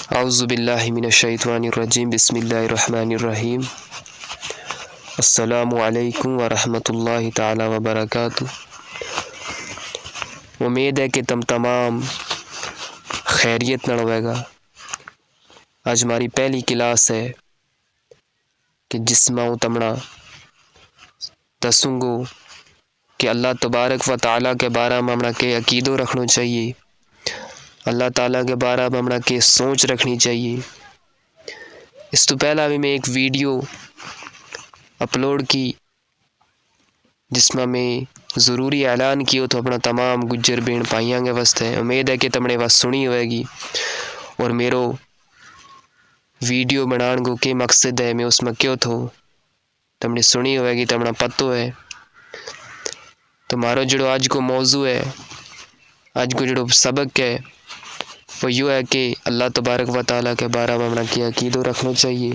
اعوذ باللہ من الشیطان الرجیم بسم اللہ الرحمن الرحیم السلام علیکم ورحمۃ اللہ تعالی وبرکاتہ۔ امید ہے کہ تم تمام خیریت نہ ہوئے گا۔ آج ہماری پہلی کلاس ہے کہ جس میں تمنا دسوں گو کہ اللہ تبارک و تعالیٰ کے بارے میں ہمیں کے عقیدو رکھنا چاہیے، اللہ تعالیٰ کے بارے میں ہمیں کے سوچ رکھنی چاہیے۔ اس تو پہلا بھی میں ایک ویڈیو اپلوڈ کی جس میں ضروری اعلان کیا تو اپنا تمام گجر بین پائیاں گے واسطے۔ امید ہے کہ تم نے بس سنی ہوئے گی، اور میرو ویڈیو بنان کو کے مقصد ہے، میں اس میں کیوں تھو تم نے سنی ہوئے گی، تمنا پتو ہے۔ تمہارا جڑو آج کو موضوع ہے، آج کو جڑو سبق ہے وہ یوں ہے کہ اللہ تبارک و تعالیٰ کے بارے میں ہمیں کیا عقیدو رکھنا چاہیے۔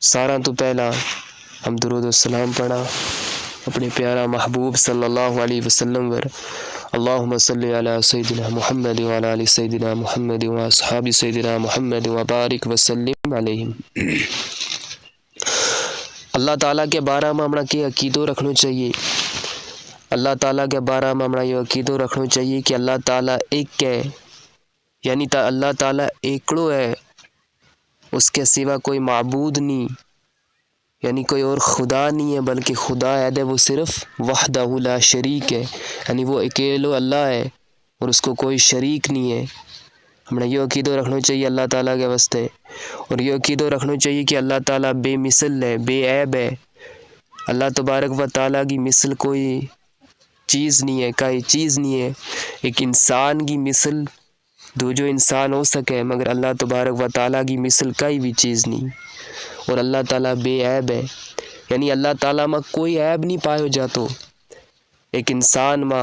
سارا تو پہلا ہم درود و سلام پڑھا اپنے پیارا محبوب صلی اللہ علیہ وسلم ور، اللہم صلی علی سیدنا محمد وعلی آل سیدنا محمد واصحاب سیدنا محمد وبارک وسلم علیہم۔ اللہ تعالیٰ کے بارے میں ہمیں کیا عقیدو رکھنا چاہیے۔ اللہ تعالیٰ کے بارے میں ہمیں یہ عقیدو رکھنا چاہیے کہ اللہ تعالیٰ ایک ہے، یعنی اللہ تعالیٰ ایکڑو ہے، اس کے سوا کوئی معبود نہیں، یعنی کوئی اور خدا نہیں ہے، بلکہ خدا ہے وہ صرف وحدہ لا شریک ہے، یعنی وہ اکیلو اللہ ہے اور اس کو کوئی شریک نہیں ہے۔ ہمیں یہ عقیدو رکھنا چاہیے اللہ تعالیٰ کے واسطے، اور یہ عقیدو رکھنا چاہیے کہ اللہ تعالیٰ بے مثل ہے، بے عیب ہے۔ اللہ تبارک و تعالیٰ کی مثل کوئی چیز نہیں ہے، کوئی چیز نہیں ہے۔ ایک انسان کی مثل دو جو انسان ہو سکے، مگر اللہ تبارک و تعالیٰ کی مثل کوئی بھی چیز نہیں، اور اللہ تعالیٰ بے عیب ہے، یعنی اللہ تعالیٰ میں کوئی عیب نہیں پائے جاتا۔ ایک انسان میں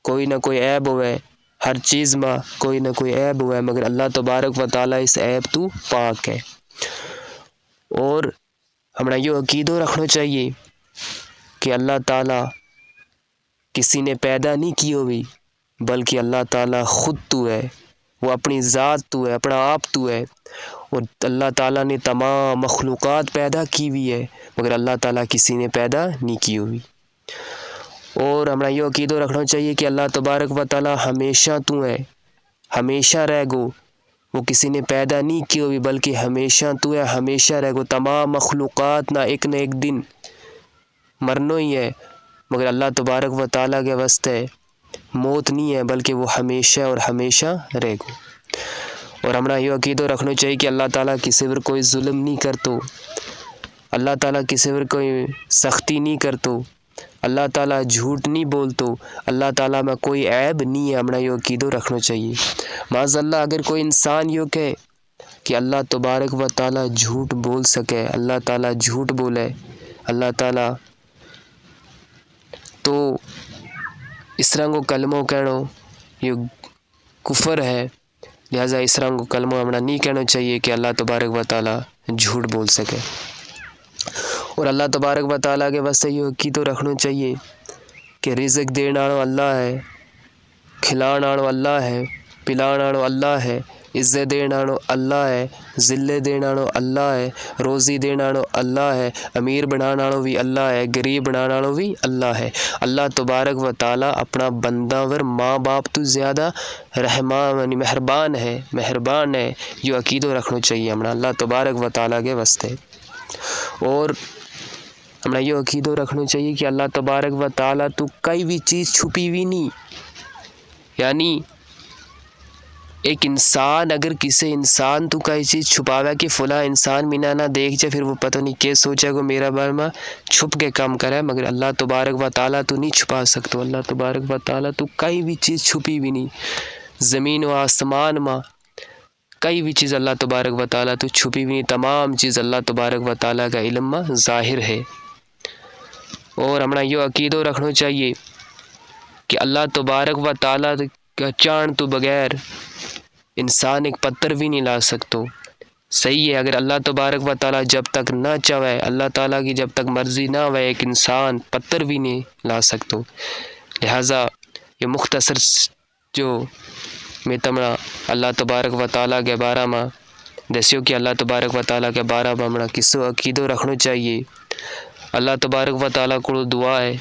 کوئی نہ کوئی عیب ہوئے، ہر چیز میں کوئی نہ کوئی عیب ہوئے، مگر اللہ تبارک و تعالیٰ اس عیب تو پاک ہے۔ اور ہمیں یہ عقیدو رکھنا چاہیے کہ اللہ تعالیٰ کسی نے پیدا نہیں کی ہوئی، بلکہ اللہ تعالیٰ خود تو ہے، وہ اپنی ذات تو ہے، اپنا آپ تو ہے، اور اللہ تعالیٰ نے تمام مخلوقات پیدا کی ہوئی ہے، مگر اللہ تعالیٰ کسی نے پیدا نہیں کی ہوئی۔ اور ہمیں یہ عقیدو رکھنا چاہیے کہ اللہ تبارک و تعالیٰ ہمیشہ تو ہے، ہمیشہ رہ گو، وہ کسی نے پیدا نہیں کی ہوئی، بلکہ ہمیشہ تو ہے، ہمیشہ رہ گو۔ تمام مخلوقات نہ ایک دن مرنو ہی ہے، مگر اللہ تبارک و تعالیٰ کے واسطے موت نہیں ہے، بلکہ وہ ہمیشہ اور ہمیشہ رہ گو۔ اور ہمیں یہ عقیدو رکھنا چاہیے کہ اللہ تعالیٰ کسی پر کوئی ظلم نہیں کرتو، اللہ تعالیٰ کسی پر کوئی سختی نہیں کرتو، اللہ تعالیٰ جھوٹ نہیں بولتو، اللہ تعالیٰ میں کوئی عیب نہیں ہے۔ ہمیں یہ عقیدو رکھنا چاہیے۔ معاذ اللہ اگر کوئی انسان یہ کہے کہ اللہ تبارک و تعالیٰ جھوٹ بول سکے، اللہ تعالیٰ جھوٹ بولے، اللہ تعالیٰ، تو اس طرح کو کلموں کہنا یہ کفر ہے، لہٰذا اس طرح کو کلموں ہمیں نہیں کہنا چاہیے کہ اللہ تبارک و تعالیٰ جھوٹ بول سکے۔ اور اللہ تبارک و تعالیٰ کے واسطے یہ عقیدو رکھنا چاہیے کہ رزق دینا اللہ ہے، کھلانا اللہ ہے، پلانا اللہ ہے، عزت دینا اللہ ہے، ذلت دینا اللہ ہے، روزی دینا اللہ ہے، امیر بنانا بھی اللہ ہے، غریب بنانا بھی اللہ ہے۔ اللہ تبارک و تعالیٰ اپنا بندہ ور ماں باپ تو زیادہ رحمان مہربان ہے۔ یہ عقیدو رکھنا چاہیے ہمیں اللہ تبارک و تعالیٰ کے واسطے۔ اور ہمیں یہ عقیدو رکھنا چاہیے کہ اللہ تبارک و تعالیٰ تو کوئی بھی چیز چھپی ہوئی نہیں، یعنی ایک انسان اگر کسی انسان تو کوئی چیز چھپاوے کہ فلاں انسان مینا نہ دیکھ جائے، پھر وہ پتہ نہیں کیا سوچے گا میرا بارے میں چھپ کے کام کرے، مگر اللہ تبارک و تعالیٰ تو نہیں چھپا سکتا۔ اللہ تبارک و تعالیٰ تو کوئی بھی چیز چھپی بھی نہیں، زمین و آسمان میں کوئی بھی چیز اللہ تبارک و تعالیٰ تو چھپی بھی نہیں، تمام چیز اللہ تبارک و تعالیٰ کا علم میں ظاہر ہے۔ اور ہمیں یہ عقیدو رکھنا چاہیے کہ اللہ تبارک و تعالیٰ کا چاند تو بغیر انسان ایک پتھر بھی نہیں لا سکتو۔ صحیح ہے، اگر اللہ تبارک و تعالیٰ جب تک نہ چاہے، اللہ تعالیٰ کی جب تک مرضی نہ ہوئے، ایک انسان پتھر بھی نہیں لا سکتو۔ لہٰذا یہ مختصر جو میں تمنا اللہ تبارک و تعالیٰ کے بارے میں دسیو کہ اللہ تبارک و تعالیٰ کے بارے میں ہمیں کسو عقیدو رکھنا چاہیے۔ اللہ تبارک و تعالیٰ کو دعا ہے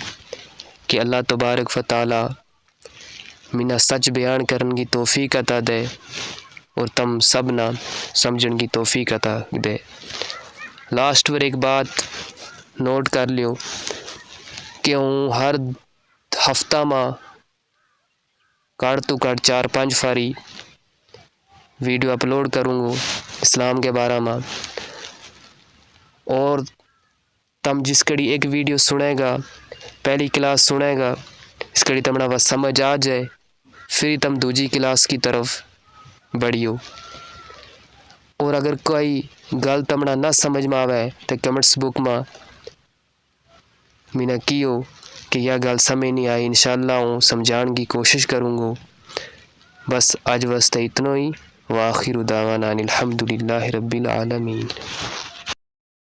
کہ اللہ تبارک و تعالیٰ منا سچ بیان کرن کی توفیق عطا دے اور تم سب نہ سمجھن کی توفیق عطا دے۔ لاسٹ پر ایک بات نوٹ کر لیو کہ ہوں ہر ہفتہ میں کٹ تو کٹ 4-5 فاری ویڈیو اپلوڈ کروں گا اسلام کے بارے میں، اور تم جس کڑی ایک ویڈیو سنے گا، پہلی کلاس سنے گا، اس کڑی تمنا بس سمجھ آ جائے، پھر تم دوسری کلاس کی طرف بڑھیو۔ اور اگر کوئی گل تمنا نہ سمجھ میں آوے تو کمنٹس بک میں مینا کیو کہ یہ گل سمجھ نہیں آئی، انشاءاللہ ہوں سمجھان کی کوشش کروں گا۔ بس آج واسطے اتنا ہی، وآخر دعوانا الحمدللہ رب العالمین۔